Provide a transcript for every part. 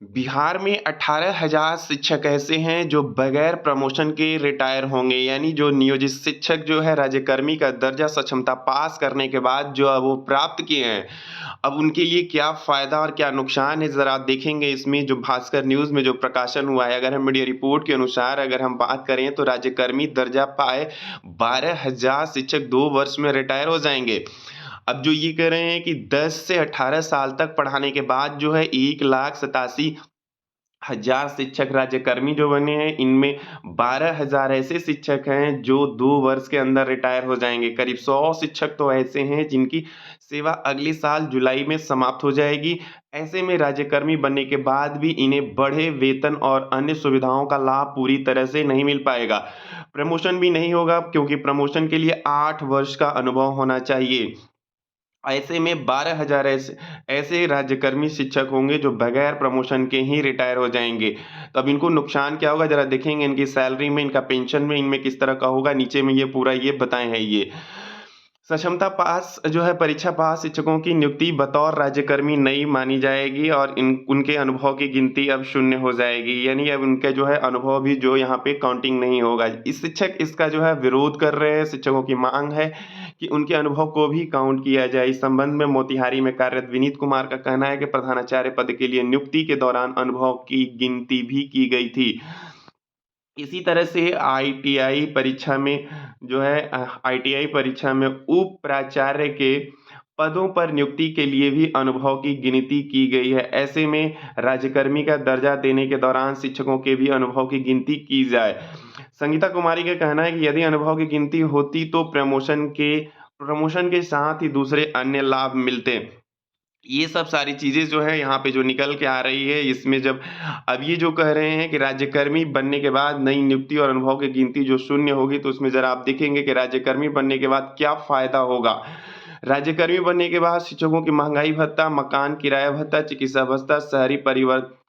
बिहार में 18,000 शिक्षक ऐसे हैं जो बगैर प्रमोशन के रिटायर होंगे, यानी जो नियोजित शिक्षक जो है राज्यकर्मी का दर्जा सक्षमता पास करने के बाद जो वो प्राप्त किए हैं, अब उनके लिए क्या फ़ायदा और क्या नुकसान है ज़रा देखेंगे इसमें जो भास्कर न्यूज़ में जो प्रकाशन हुआ है। अगर हम मीडिया रिपोर्ट के अनुसार अगर हम बात करें तो राज्यकर्मी दर्जा पाए 12,000 शिक्षक 2 वर्ष में रिटायर हो जाएँगे। अब जो ये कह रहे हैं कि 10 से 18 साल तक पढ़ाने के बाद जो है 1,87,000 शिक्षक राज्यकर्मी जो बने हैं, इनमें 12,000 ऐसे शिक्षक हैं जो 2 वर्ष के अंदर रिटायर हो जाएँगे। करीब 100 शिक्षक तो ऐसे हैं जिनकी सेवा अगले साल जुलाई में समाप्त हो जाएगी। ऐसे में राज्यकर्मी बनने के बाद भी इन्हें बढ़े वेतन और अन्य सुविधाओं का लाभ पूरी तरह से नहीं मिल पाएगा। प्रमोशन भी नहीं होगा क्योंकि प्रमोशन के लिए 8 वर्ष का अनुभव होना चाहिए। ऐसे में 12,000 ऐसे ऐसे राज्यकर्मी शिक्षक होंगे जो बगैर प्रमोशन के ही रिटायर हो जाएँगे। तो अब इनको नुकसान क्या होगा ज़रा देखेंगे इनकी सैलरी में, इनका पेंशन में, इनमें किस तरह का होगा, नीचे में ये पूरा ये बताए हैं ये। सक्षमता पास जो है परीक्षा पास शिक्षकों की नियुक्ति बतौर राज्यकर्मी नई मानी जाएगी और इन उनके अनुभव की गिनती अब शून्य हो जाएगी। यानी अब उनका जो है अनुभव भी जो यहाँ पे काउंटिंग नहीं होगा। इस शिक्षक इसका जो है विरोध कर रहे हैं, शिक्षकों की माँग है कि उनके अनुभव को भी काउंट किया जाए। इस संबंध में मोतिहारी में कार्यरत विनीत कुमार का कहना है कि प्रधानाचार्य पद के लिए नियुक्ति के दौरान अनुभव की गिनती भी की गई थी। इसी तरह से आईटीआई परीक्षा में जो है आईटीआई परीक्षा में उप प्राचार्य के पदों पर नियुक्ति के लिए भी अनुभव की गिनती की गई है। ऐसे में राज्यकर्मी का दर्जा देने के दौरान शिक्षकों के भी अनुभव की गिनती की जाए। संगीता कुमारी का कहना है कि यदि अनुभव की गिनती होती तो प्रमोशन के साथ ही दूसरे अन्य लाभ मिलते। ये सब सारी चीज़ें जो है यहाँ पे जो निकल के आ रही है इसमें जब अब ये जो कह रहे हैं कि राज्यकर्मी बनने के बाद नई नियुक्ति और अनुभव की गिनती जो शून्य होगी तो उसमें ज़रा आप देखेंगे कि राज्यकर्मी बनने के बाद क्या फ़ायदा होगा। राज्यकर्मी बनने के बाद शिक्षकों की महँगाई भत्ता, मकान किराया भत्ता, चिकित्सा भत्ता, शहरी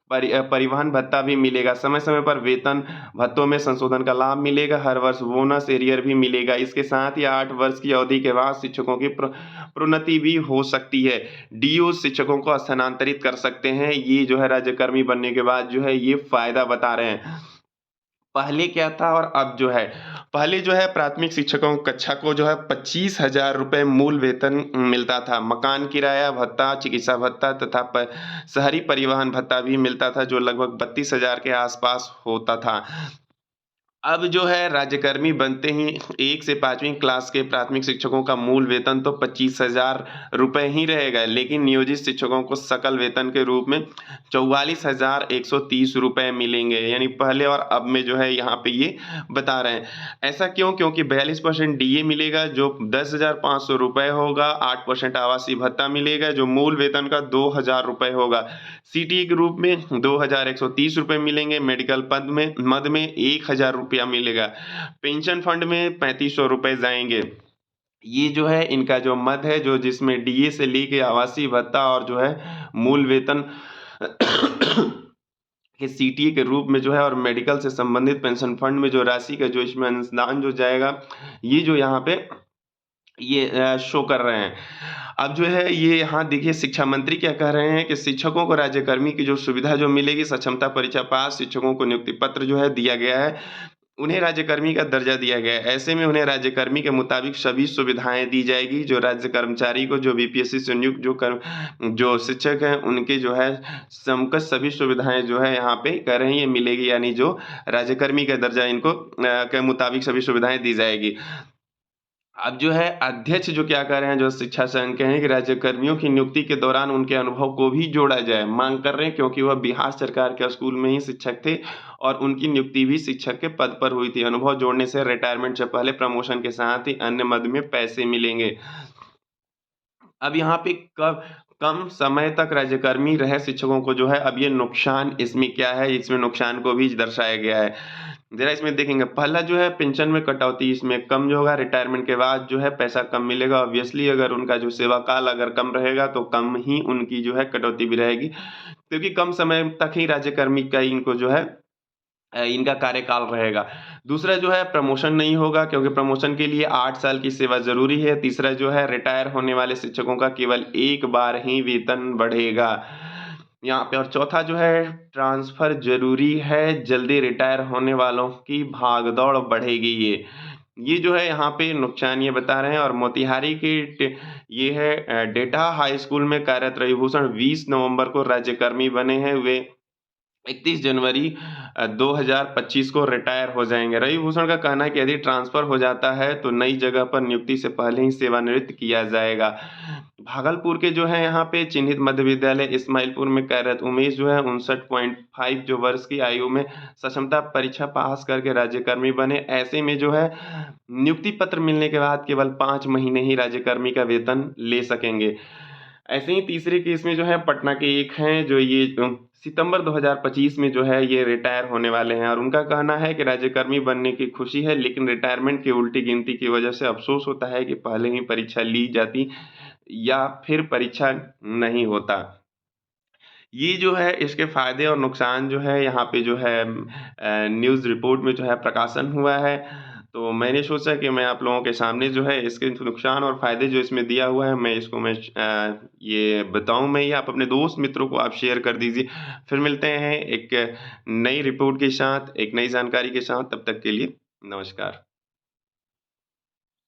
परिवहन भत्ता भी मिलेगा। समय-समय पर वेतन भत्तों में संशोधन का लाभ मिलेगा। हर वर्ष बोनस एरियर भी मिलेगा। इसके साथ ही 8 वर्ष की अवधि के बाद शिक्षकों की प्रोन्नति भी हो सकती है। डीओ शिक्षकों को स्थानांतरित कर सकते हैं। ये जो है राज्यकर्मी बनने के बाद जो है ये फ़ायदा बता रहे हैं। पहले क्या था और अब जो है, पहले जो है प्राथमिक शिक्षकों कक्षा को जो है 25,000 रुपए मूल वेतन मिलता था। मकान किराया भत्ता, चिकित्सा भत्ता तथा शहरी परिवहन भत्ता भी मिलता था जो लगभग 32,000 के आसपास होता था। अब जो है राज्यकर्मी बनते ही 1 से 5वीं क्लास के प्राथमिक शिक्षकों का मूल वेतन तो 25,000 रुपए ही रहेगा, लेकिन नियोजित शिक्षकों को सकल वेतन के रूप में 44,130 रुपए मिलेंगे। यानी पहले और अब में जो है यहाँ पे ये बता रहे हैं। ऐसा क्यों? क्योंकि 42% डीए मिलेगा जो 10,500 रुपए होगा, 8% आवासीय भत्ता मिलेगा जो मूल वेतन का 2,000 रुपए होगा। सीटीए के रूप में 2,130 रुपए मिलेंगे, मेडिकल मद में 1,000 रुपया मिलेगा, पेंशन फंड में 3,500 रुपए जाएँगे। ये जो है इनका जो मद है जो जिसमें डीए से लेके आवासीय भत्ता और जो है मूल वेतन के सीटीए के रूप में जो है और मेडिकल से संबंधित पेंशन फंड में जो राशि का जो इसमें अंशदान जो जाएगा, ये जो यहाँ पे ये शो कर रहे हैं। अब जो है ये यहाँ देखिए शिक्षा मंत्री क्या कह रहे हैं कि शिक्षकों को राज्यकर्मी की जो सुविधा जो मिलेगी सक्षमता परीक्षा पास शिक्षकों को नियुक्ति पत्र जो है दिया गया है, उन्हें राज्यकर्मी का दर्जा दिया गया है। ऐसे में उन्हें राज्यकर्मी के मुताबिक सभी सुविधाएँ दी जाएगी जो राज्य कर्मचारी को जो बीपीएससी से नियुक्त जो शिक्षक हैं उनके जो है समकक्ष सभी सुविधाएँ जो है यहाँ पे कह रहे हैं ये मिलेगी, यानी जो राज्यकर्मी का दर्जा इनको के मुताबिक सभी सुविधाएँ दी जाएगी। अब जो है अध्यक्ष जो क्या कर रहे हैं जो शिक्षा संघ के हैं कि राज्यकर्मियों की नियुक्ति के दौरान उनके अनुभव को भी जोड़ा जाए। मांग कर रहे हैं क्योंकि वह बिहार सरकार के स्कूल में ही शिक्षक थे और उनकी नियुक्ति भी शिक्षक के पद पर हुई थी। अनुभव जोड़ने से रिटायरमेंट से पहले प्रमोशन के साथ ही अन्य मद में पैसे मिलेंगे। अब यहाँ पे कब कम समय तक राज्यकर्मी रहे शिक्षकों को जो है अब ये नुकसान इसमें क्या है, इसमें नुकसान को भी दर्शाया गया है। ज़रा इसमें देखेंगे पहला जो है पेंशन में कटौती इसमें कम जो होगा, रिटायरमेंट के बाद जो है पैसा कम मिलेगा। ऑब्वियसली अगर उनका जो सेवा काल अगर कम रहेगा तो कम ही उनकी जो है कटौती भी रहेगी, क्योंकि कम समय तक ही राज्यकर्मी का इनको जो है इनका कार्यकाल रहेगा। दूसरा जो है प्रमोशन नहीं होगा क्योंकि प्रमोशन के लिए 8 साल की सेवा ज़रूरी है। तीसरा जो है रिटायर होने वाले शिक्षकों का केवल एक बार ही वेतन बढ़ेगा। यहाँ पे और चौथा जो है ट्रांसफ़र ज़रूरी है, जल्दी रिटायर होने वालों की भाग-दौड़ बढ़ेगी ये जो है यहाँ पे नुकसान ये बता रहे हैं और मोतिहारी की ये है डेटा हाई स्कूल में कार्यरत रविभूषण 20 नवंबर को राज्यकर्मी बने हैं। वे 31 जनवरी 2025 को रिटायर हो जाएँगे। रविभूषण का कहना है कि यदि ट्रांसफ़र हो जाता है तो नई जगह पर नियुक्ति से पहले ही सेवानिवृत्त किया जाएगा। भागलपुर के जो है यहाँ पे चिन्हित मध्य विद्यालय इस्माइलपुर में कार्यरत उमेश जो है 59.5 जो वर्ष की आयु में सक्षमता परीक्षा पास करके राज्यकर्मी बने। ऐसे में जो है नियुक्ति पत्र मिलने के बाद केवल 5 महीने ही राज्यकर्मी का वेतन ले सकेंगे। ऐसे ही तीसरे केस में जो है पटना के एक हैं जो ये सितंबर 2025 में जो है ये रिटायर होने वाले हैं और उनका कहना है कि राज्यकर्मी बनने की खुशी है लेकिन रिटायरमेंट की उल्टी गिनती की वजह से अफ़सोस होता है कि पहले ही परीक्षा ली जाती या फिर परीक्षा नहीं होता। ये जो है इसके फ़ायदे और नुकसान जो है यहाँ पे जो है न्यूज़ रिपोर्ट में जो है प्रकाशन हुआ है। तो मैंने सोचा कि मैं आप लोगों के सामने जो है इसके नुकसान और फ़ायदे जो इसमें दिया हुआ है मैं इसको ये बताऊँ मैं, ये आप अपने दोस्त मित्रों को आप शेयर कर दीजिए। फिर मिलते हैं एक नई रिपोर्ट के साथ, एक नई जानकारी के साथ, तब तक के लिए नमस्कार।